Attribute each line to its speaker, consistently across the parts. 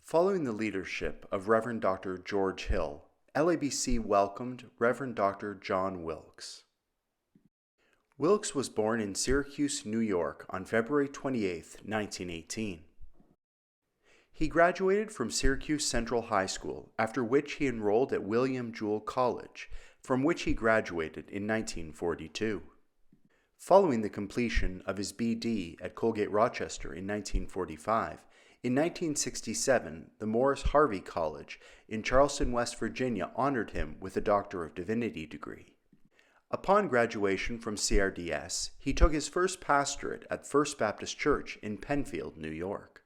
Speaker 1: Following the leadership of Rev. Dr. George Hill, LABC welcomed Rev. Dr. John Wilkes. Wilkes was born in Syracuse, New York on February 28, 1918. He graduated from Syracuse Central High School, after which he enrolled at William Jewell College, from which he graduated in 1942. Following the completion of his B.D. at Colgate Rochester in 1945, in 1967, the Morris Harvey College in Charleston, West Virginia honored him with a Doctor of Divinity degree. Upon graduation from CRDS, he took his first pastorate at First Baptist Church in Penfield, New York.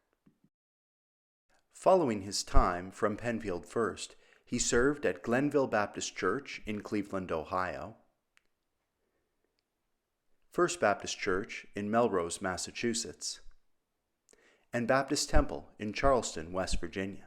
Speaker 1: Following his time from Penfield First, he served at Glenville Baptist Church in Cleveland, Ohio, First Baptist Church in Melrose, Massachusetts, and Baptist Temple in Charleston, West Virginia.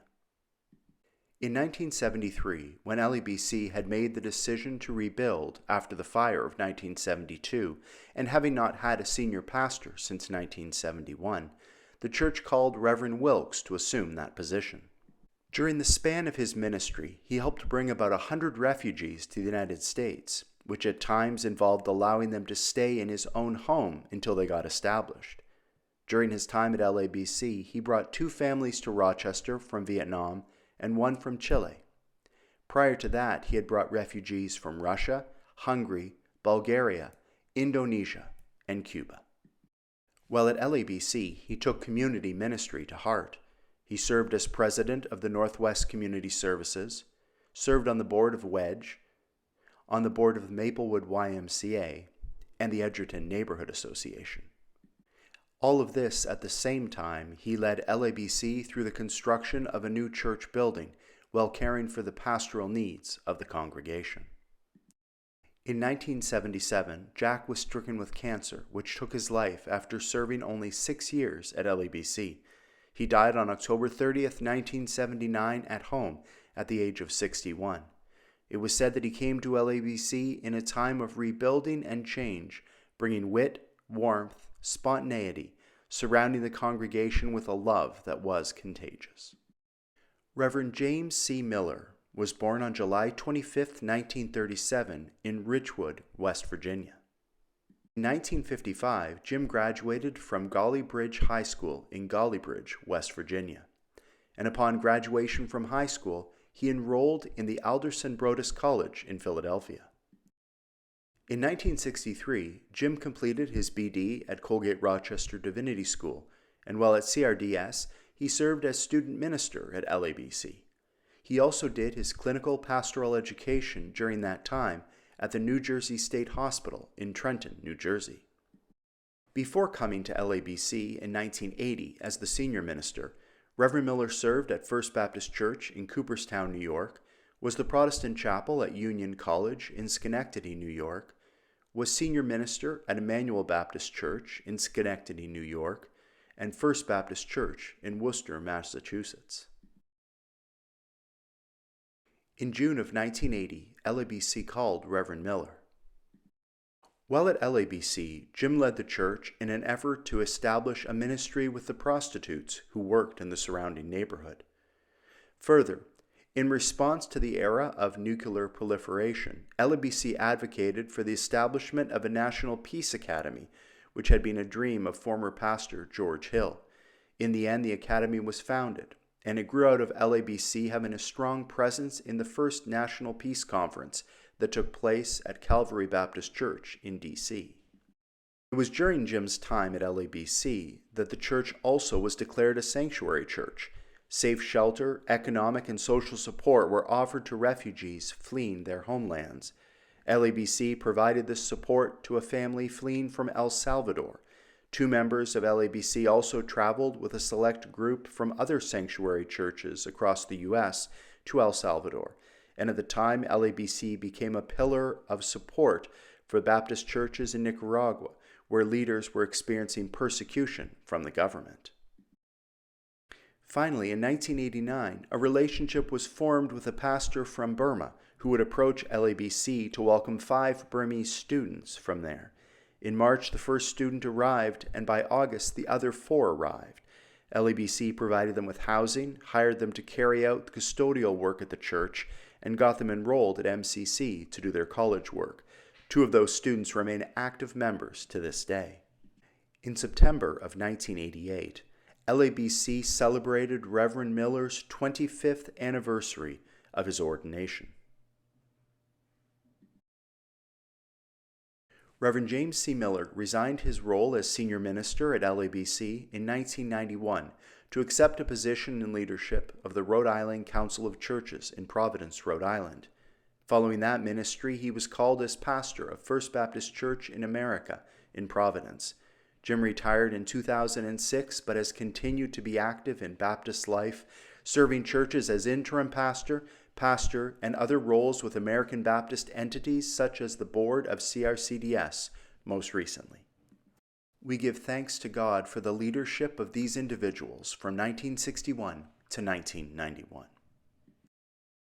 Speaker 1: In 1973, when LABC had made the decision to rebuild after the fire of 1972, and having not had a senior pastor since 1971, the church called Rev. Wilkes to assume that position. During the span of his ministry, he helped bring about 100 refugees to the United States, which at times involved allowing them to stay in his own home until they got established. During his time at LABC, he brought 2 families to Rochester from Vietnam and 1 from Chile. Prior to that, he had brought refugees from Russia, Hungary, Bulgaria, Indonesia, and Cuba. While at LABC, he took community ministry to heart. He served as president of the Northwest Community Services, served on the board of Wedge, on the board of Maplewood YMCA, and the Edgerton Neighborhood Association. All of this at the same time, he led LABC through the construction of a new church building while caring for the pastoral needs of the congregation. In 1977, Jack was stricken with cancer, which took his life after serving only 6 years at LABC. He died on October 30th, 1979 at home at the age of 61. It was said that he came to LABC in a time of rebuilding and change, bringing wit, warmth, spontaneity, surrounding the congregation with a love that was contagious. Rev. James C Miller was born on July 25, 1937, in Richwood, West Virginia. In 1955, Jim graduated from Golly Bridge High School in Golly Bridge, West Virginia, and upon graduation from high school, he enrolled in the Alderson Broaddus College in Philadelphia. In 1963, Jim completed his B.D. at Colgate Rochester Divinity School, and while at CRDS, he served as student minister at LABC. He also did his clinical pastoral education during that time at the New Jersey State Hospital in Trenton, New Jersey. Before coming to LABC in 1980 as the senior minister, Rev. Miller served at First Baptist Church in Cooperstown, New York, was the Protestant chapel at Union College in Schenectady, New York, was senior minister at Emmanuel Baptist Church in Schenectady, New York, and First Baptist Church in Worcester, Massachusetts. In June of 1980, LABC called Rev. Miller. While at LABC, Jim led the church in an effort to establish a ministry with the prostitutes who worked in the surrounding neighborhood. Further, in response to the era of nuclear proliferation, LABC advocated for the establishment of a National Peace Academy, which had been a dream of former pastor George Hill. In the end, the academy was founded, and it grew out of LABC having a strong presence in the first National Peace Conference that took place at Calvary Baptist Church in D.C. It was during Jim's time at LABC that the church also was declared a sanctuary church. Safe shelter, economic, and social support were offered to refugees fleeing their homelands. LABC provided this support to a family fleeing from El Salvador. 2 members of LABC also traveled with a select group from other sanctuary churches across the U.S. to El Salvador, and at the time LABC became a pillar of support for Baptist churches in Nicaragua, where leaders were experiencing persecution from the government. Finally, in 1989, a relationship was formed with a pastor from Burma who would approach LABC to welcome 5 Burmese students from there. In March, the first student arrived, and by August, the other 4 arrived. LABC provided them with housing, hired them to carry out the custodial work at the church, and got them enrolled at MCC to do their college work. 2 of those students remain active members to this day. In September of 1988, LABC celebrated Reverend Miller's 25th anniversary of his ordination. Rev James C Miller resigned his role as senior minister at LABC in 1991 to accept a position in leadership of the Rhode Island Council of Churches in Providence, Rhode Island. Following that ministry, he was called as pastor of First Baptist Church in America in Providence. Jim retired in 2006 but has continued to be active in Baptist life, serving churches as interim pastor, and other roles with American Baptist entities such as the board of CRCDS most recently. We give thanks to God for the leadership of these individuals from 1961 to 1991.